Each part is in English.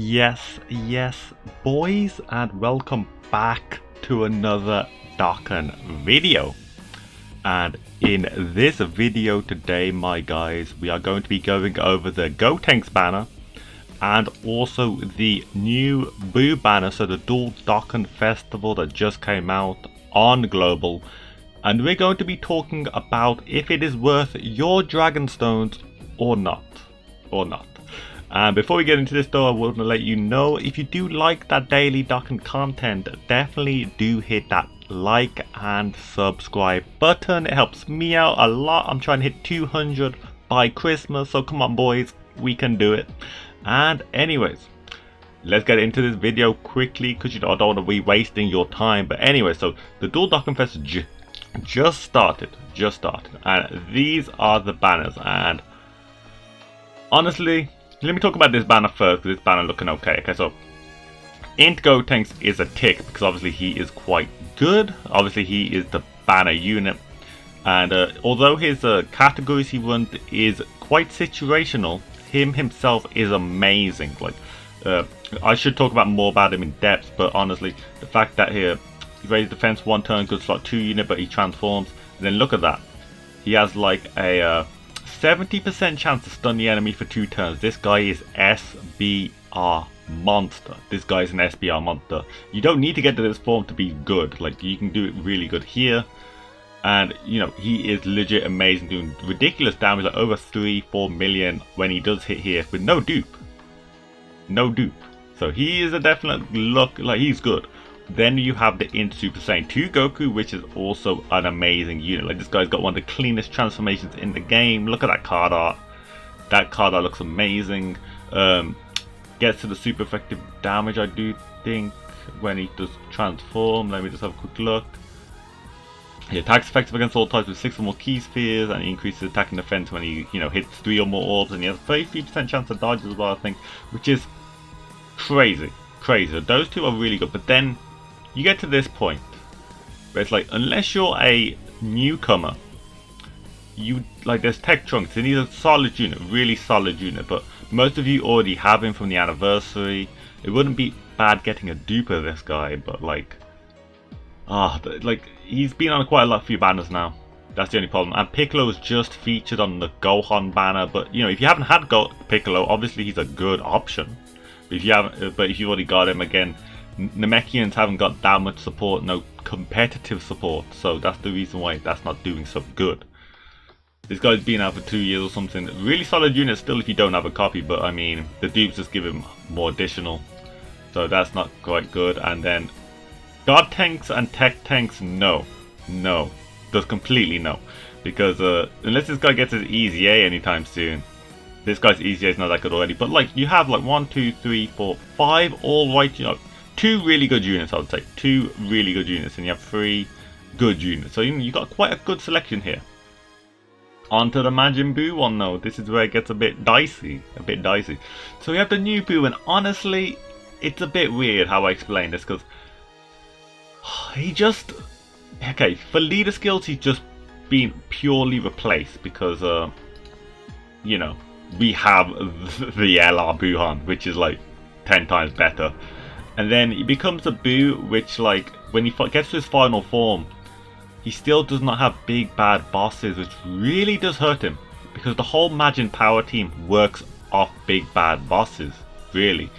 Yes, boys, and welcome back to another Dokkan video. And in this video today, my guys, we are going to be going over the Gotenks banner and also the new Boo banner, so the Dual Dokkan Festival that just came out on Global. And we're going to be talking about if it is worth your Dragon Stones or not. And before we get into this though, I want to let you know, if you do like that daily Dokkan content, definitely do hit that like and subscribe button. It helps me out a lot. I'm trying to hit 200 by Christmas, so come on boys, we can do it. And anyways, let's get into this video quickly, because I don't want to be wasting your time. But anyway, so the Dual Dokkan Fest just started, and these are the banners. And honestly, let me talk about this banner first, because this banner looking okay. Okay, so Int Gotenks is a tick, because obviously he is quite good. Obviously he is the banner unit, and although his categories he runs is quite situational, him himself is amazing. Like I should talk about more about him in depth, but honestly, the fact that here he raises defense 1 turn, good slot 2 unit, but he transforms, and then look at that, he has like a 70% chance to stun the enemy for 2 turns. This guy is SBR monster. This guy is an SBR monster. You don't need to get to this form to be good. Like, you can do it really good here. And, you know, he is legit amazing, doing ridiculous damage, like over 3-4 million when he does hit here with no dupe. So he is a definite look, like he's good. Then you have the Int Super Saiyan 2 Goku, which is also an amazing unit. Like, this guy's got one of the cleanest transformations in the game. Look at that card art. That card art looks amazing. Gets to the super effective damage, I do think, when he does transform. Let me just have a quick look. He attacks effective against all types with 6 or more key spheres, and he increases attack and defense when he, hits 3 or more orbs, and he has a 33% chance to dodge as well, I think, which is crazy. Those two are really good, but then you get to this point where it's like, unless you're a newcomer, there's Tech Trunks, and he's a solid unit, really solid unit, but most of you already have him from the anniversary. It wouldn't be bad getting a dupe of this guy, but he's been on quite a few banners now. That's the only problem. And Piccolo is just featured on the Gohan banner, but if you haven't had Piccolo, obviously he's a good option. But if you've already got him, again, Namekians haven't got that much support, no competitive support, so that's the reason why that's not doing so good. This guy's been out for 2 years or something. Really solid unit still if you don't have a copy, but I mean, the dupes just give him more additional, so that's not quite good. And then Gotenks and Tech Tanks, no, just completely no, because unless this guy gets his EZA anytime soon. This guy's EZA is not that good already, but you have 1, 2, 3, 4, 5 all right, 2 really good units, I would say. 2 really good units, and you have 3 good units. So you got quite a good selection here. Onto the Majin Buu one though. This is where it gets a bit dicey. So we have the new Buu, and honestly, it's a bit weird how I explain this, because he just... Okay, for leader skills, he's just been purely replaced, because, we have the LR Buuhan, which is 10 times better. And then he becomes a Buu, which when he gets to his final form, he still does not have big bad bosses, which really does hurt him, because the whole Majin Power team works off big bad bosses, really.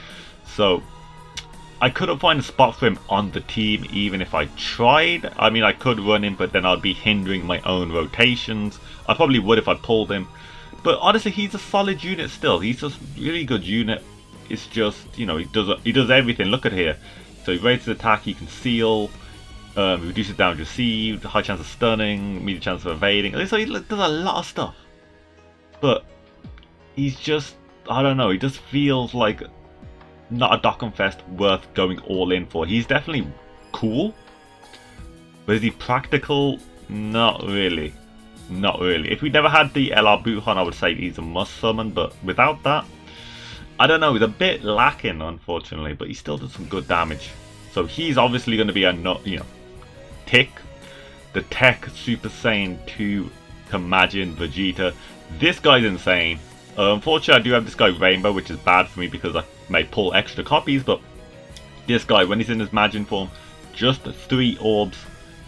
So I couldn't find a spot for him on the team even if I tried. I mean, I could run him, but then I'd be hindering my own rotations. I probably would if I pulled him. But honestly, he's a solid unit still. He's just really good unit. It's just, he does everything. Look at here. So he raises attack, he can seal, reduces damage received, high chance of stunning, medium chance of evading. So he does a lot of stuff. But he's just, I don't know, he just feels like not a Dokkan Fest worth going all in for. He's definitely cool, but is he practical? Not really. If we never had the LR Buuhan, I would say he's a must summon, but without that, I don't know, he's a bit lacking, unfortunately, but he still does some good damage. So he's obviously going to be a, tick. The Tech Super Saiyan 2 Majin Vegeta. This guy's insane. Unfortunately, I do have this guy Rainbow, which is bad for me because I may pull extra copies, but this guy, when he's in his Magin form, just 3 orbs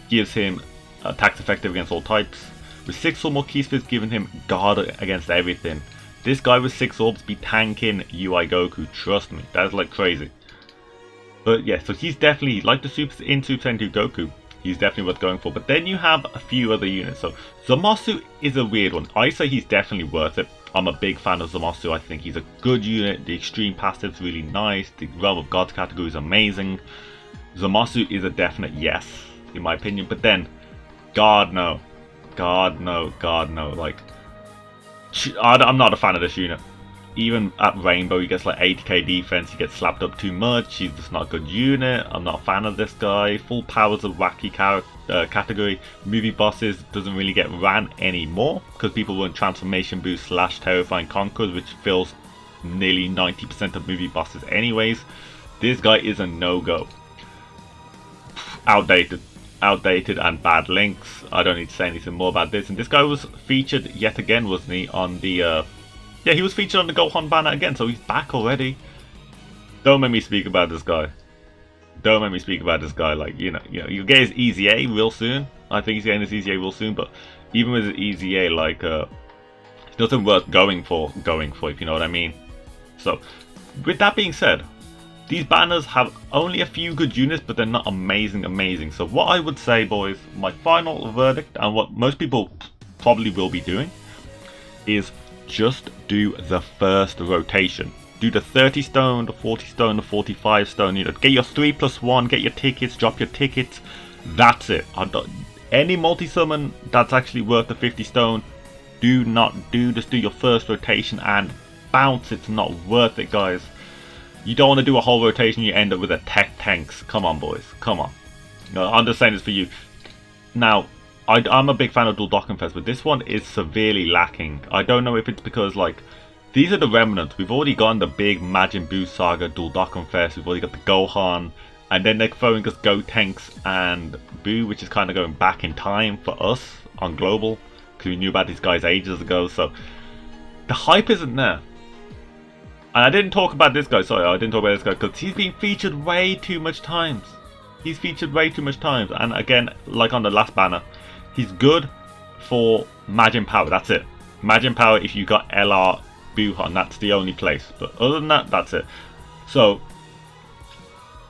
gives him attacks effective against all types. With 6 or more key spheres giving him guard against everything. This guy with 6 orbs be tanking UI Goku, trust me, that's like crazy. But yeah, so he's definitely, like the Super Sentai Goku, he's definitely worth going for. But then you have a few other units. So Zamasu is a weird one. I say he's definitely worth it. I'm a big fan of Zamasu. I think he's a good unit. The extreme passive is really nice. The Realm of Gods category is amazing. Zamasu is a definite yes, in my opinion. But then, God no. God no. God no. Like, I'm not a fan of this unit. Even at Rainbow, he gets like 80k defense, he gets slapped up too much, he's just not a good unit, I'm not a fan of this guy. Full powers of wacky category. Movie bosses doesn't really get ran anymore, because people run transformation boost / terrifying conquerors, which fills nearly 90% of movie bosses anyways. This guy is a no-go. Outdated and bad links. I don't need to say anything more about this. And this guy was featured yet again, wasn't he, on the yeah, he was featured on the Gohan banner again, so he's back already. Don't make me speak about this guy. Don't make me speak about this guy. Like, you know, you'll get his Easy A real soon. I think he's getting his Easy A real soon, but even with his Easy A, like, it's nothing worth going for, if you know what I mean. So, with that being said, these banners have only a few good units, but they're not amazing. So what I would say, boys, my final verdict, and what most people probably will be doing, is just do the first rotation. Do the 30 stone, the 40 stone, the 45 stone. You know, get your 3+1, get your tickets, drop your tickets. That's it. Any multi-summon that's actually worth the 50 stone, do not do. Just do your first rotation and bounce. It's not worth it, guys. You don't want to do a whole rotation, you end up with a tech tanks. Come on, boys. Come on. No, I'm just saying this for you. Now, I'm a big fan of Dokkanfest, but this one is severely lacking. I don't know if it's because, like, these are the remnants. We've already gotten the big Majin Buu saga, Dokkanfest. We've already got the Gohan, and then they're throwing us Gotenks and Buu, which is kind of going back in time for us on global, because we knew about these guys ages ago. So the hype isn't there. And I didn't talk about this guy. Sorry, I didn't talk about this guy because he's been featured way too much times. He's featured way too much times, and again, like on the last banner, he's good for Majin Power, that's it. Majin Power if you got LR Buhan, that's the only place. But other than that, that's it. So,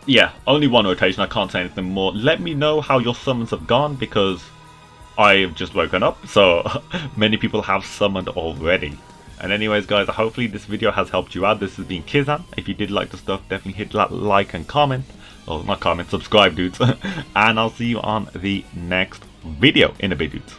yeah, only one rotation, I can't say anything more. Let me know how your summons have gone, because I've just woken up, so many people have summoned already. And anyways, guys, hopefully this video has helped you out. This has been Kizan. If you did like the stuff, definitely hit that like and comment. Oh, not comment, subscribe, dudes. And I'll see you on the next video in a bit, dudes.